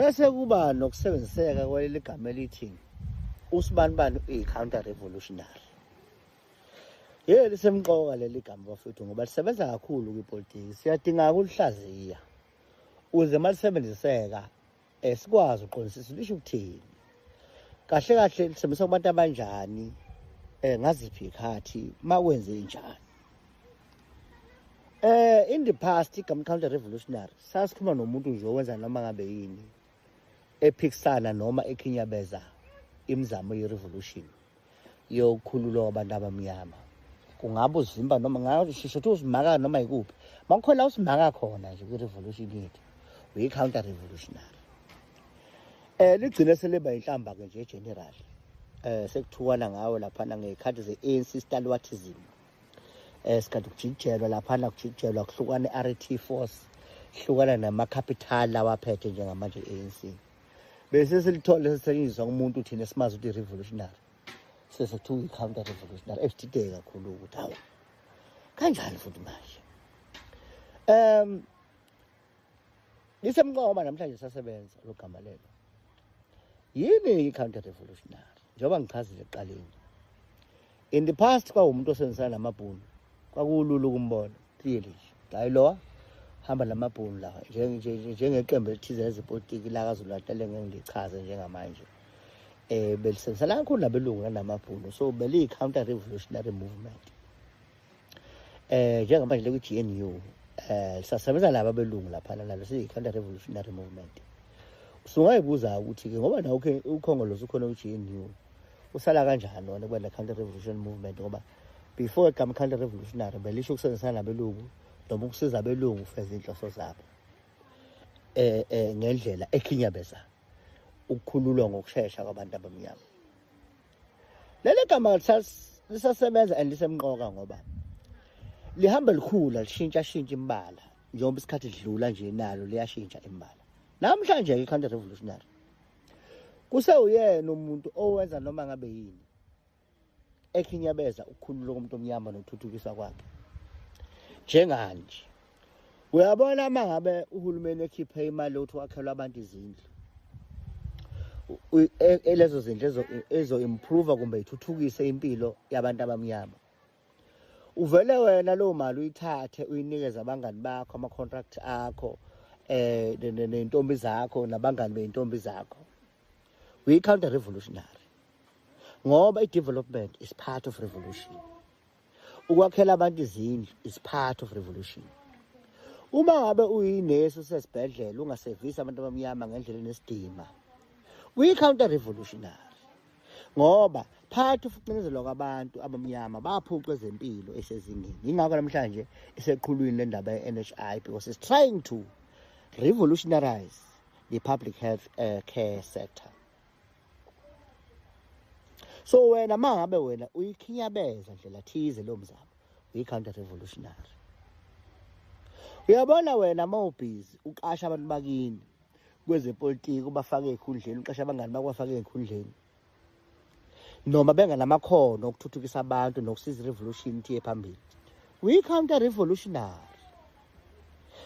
bese kuba nokusebenziseka kwaleli gama elithi usibanibani i-counter revolutionary. Lisemqoka leli gama bafethu ngoba lisebenza kakhulu kwipolitiki. Siyadinga ukulihlaziya uze malisebenziseka sikwazi uqondisisa lisho ukuthini. Kahle kahle lisebenzisa kubantu abanjani ngaziphi ikhathi makwenze njani. In the past igama counter revolutionary sasikhuluma nomuntu nje owenza noma ngabe yini ephikisana noma ekhinyabeza imizamo ye-revolution yokukhululwa kwabantu abamnyama. Kungabe uzimba noma ngabe shisho ukuthi usimaka noma yikuphi. Makukhona usimaka khona nje kwi-revolution yethu uyi-counter revolutionary. Ligcine seleba inhlamba ke nje general. Sekuthuwana ngawo laphana ngekhathi ze-ANC stalwartism. Sikade kujijelwa laphana kujijelwa kuhlukana i-RT force hlukana nama-capital lawaphethe njengamanje i-ANC. Bese silithole sisetshenziswa kumuntu uthina simazi ukuthi i-revolutionary sesekuthiwa i-counter revolutionary esithide kakhulu ukuthi hawu kanjani futhi manje. Lisemqoka namhlanje sasebenza lo gama lelo. Yini i-counter revolutionary? Njengoba ngichazile ekuqaleni. In the past kwawumuntu osebenzisana namabhunu. Kwakulula ukumbona clearly. Hayi lo hamba namabhunu la njengeqembu elithize lezepolitiki la kaZulu-Natal ngengilichaze njengamanje. Belisebenzisana kakhulu nabelungu namabhunu. So beli-counter revolutionary movement. Njengamanje ku-GNU lisasebenza laba abelungu laphana nalo siyi-counter revolutionary movement. Usungayibuza ukuthi ke ngoba nawo ukhongolose ukhona ku-GNU usala kanjani wona kuba ne-counter revolution movement ngoba before igama counter revolutionary belisho ukusebenzisana nabelungu noma ukusiza abelungu ufeza inhloso zabo ngendlela ekhinyabeza ukukhululwa ngokusheshsha kwabantu abamnyama. Leli gama lisasebenza and lisemqoka ngoba lihamba likhula lishintsha imbala njengoba isikhathi sidlula nje nalo liyashintsha imbala. Namhlanje i-counter revolutionary kusewuyena umuntu owenza noma ngabe yini ekhinyabeza ukukhululwa komuntu omnyama nokuthuthukiswa kwakhe. Njenganje uyabona mangabe uhulumeni ekhiphe imali yokuthi wakhelwa abantu izindlu. Lezo zindlu ezo-improve kumbe ithuthukise impilo yabantu abamnyama. Uvele wena lo mali uyithathe uyinikeze abangani bakho ama-contract akho nentombi zakho nabangani bey'ntombi zakho. We-counter revolutionary ngoba i-development is part of revolution. Ukwakhela abantu izindlu is part of revolution. Uma ngabe uyinesi usesibhedlela ungasevisi abantu abamnyama ngendlela enesidima, we-counter revolutionary ngoba part of ukucindezelwa kwabantu abamnyama baphucwa ezempilo esezingeni. Yingakho namhlanje iseqhulwini le ndaba ye-NHI because it's trying to revolutionize the public health care sector. So wena mangabe wena uyikhinyabeza ndlela thize lo mzamo uyi-counter revolutionary. Uyabona wena mawubhizi uqasha abantu bakini kwezepolitiki ubafake ekhundleni uqasha abangani bakwafake ekhundleni noma benganamakhono okuthuthukisa abantu nokusiza i-revolution iye phambili. We-counter revolutionary.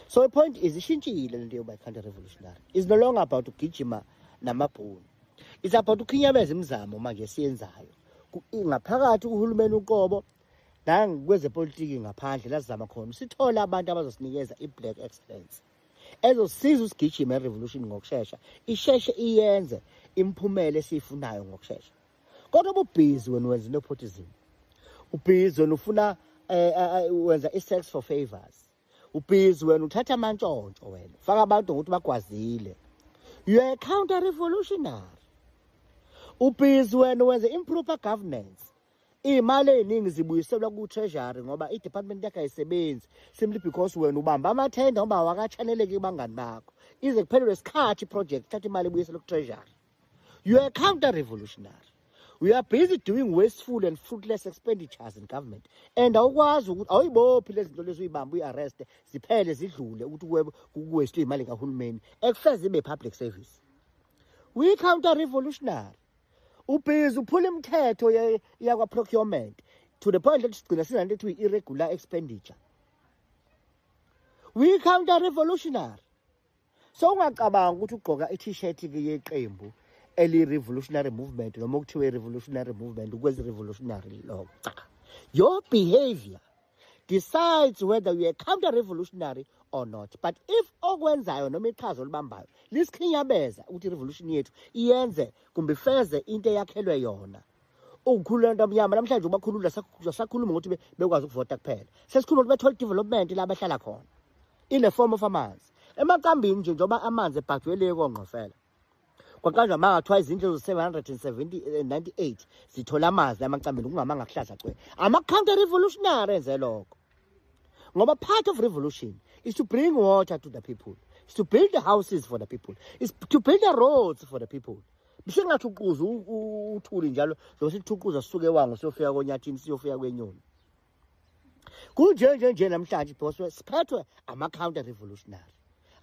So the point is ishintshile lento yoba i-counter revolutionary. It's no longer about ukugijima namabhunu. It's about ukhinyabeza imizamo manje siyenzayo. Ngaphakathi uhulumeni uqobo nangikwezepolitiki ngaphandle lazama khona sithola abantu abazosinikeza i-black excellence ezosiza usigijima i-revolution ngokusheshsha isheshe iyenze imphumela esiyifunayo ngokusheshsha. Kodwa ubhizi wena wenza nepotism. Ubhizi wena ufuna wenza i-sex for favors. Ubhizi wena uthatha amantshontsho wena ufaka abantu ngokuthi bagwazile. You are a counter revolutionary. Ubhizi wena wenza improper governance. Imali eziningi zibuyiselwa ku-treasury ngoba i-department yakhe ayisebenzi simply because wena ubamba amathenda ngoba awakachaneleki kubangani bakho. Ize kuphelelwe isikhathi project thatha imali ibuyiselwe ku-treasury. You are a counter revolutionary. We are busy doing wasteful and fruitless expenditures in government. And awukwazi ukuthi awuyibophi lezi zinto lezi uyibamba uyi-arrest ziphele zidlule ukuthi kuwestwe imali kahulumeni ekufeze zibe public service. We counter revolutionary. Ubhizi uphula imithetho yakwa procurement to the point that sigcina sinanto irregular expenditure. We counter revolutionary. So ungacabanga ukuthi ugqoka i-t-shirt ke yeqembu eli-revolutionary movement noma okuthiwa i-revolutionary movement ukwezi-revolutionary lokho. Cha. Your behavior decides whether you are counter-revolutionary or not. But if okwenzayo noma iqhaza olibambayo lisikhinyabeza ukuthi i-revolution yethu iyenze kumbe ifeze into eyakhelwe yona, ukukhulula into amnyama namhlanje ubakhulula sakhuluma ukuthi bekwazi ukuvota kuphela. Sesikhuluma ukuthi bethole development la bahlala khona in the form of amanzi. Emaqambini nje njoba amanzi ebhajwele konqofela. Kwaqanjwa manga kuthiwa izindlu zo-798 zithola amanzi amaqambini kungamanga kuhlaza cwe. Ama-counter revolutionary enze lokho. Ngoba part of revolution is to bring water to the people, is to build the houses for the people, is to build the roads for the people. Bisengathi uquza uthuli njalo zosithuquza sisuke wango siyofika konyathini siyofika kwenyoni. Kunje namhlanje because siphethwe ama-counter revolutionary.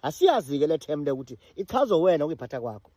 Asiyazi ke le term le ukuthi ichazo wena ukuyiphatha kwakho.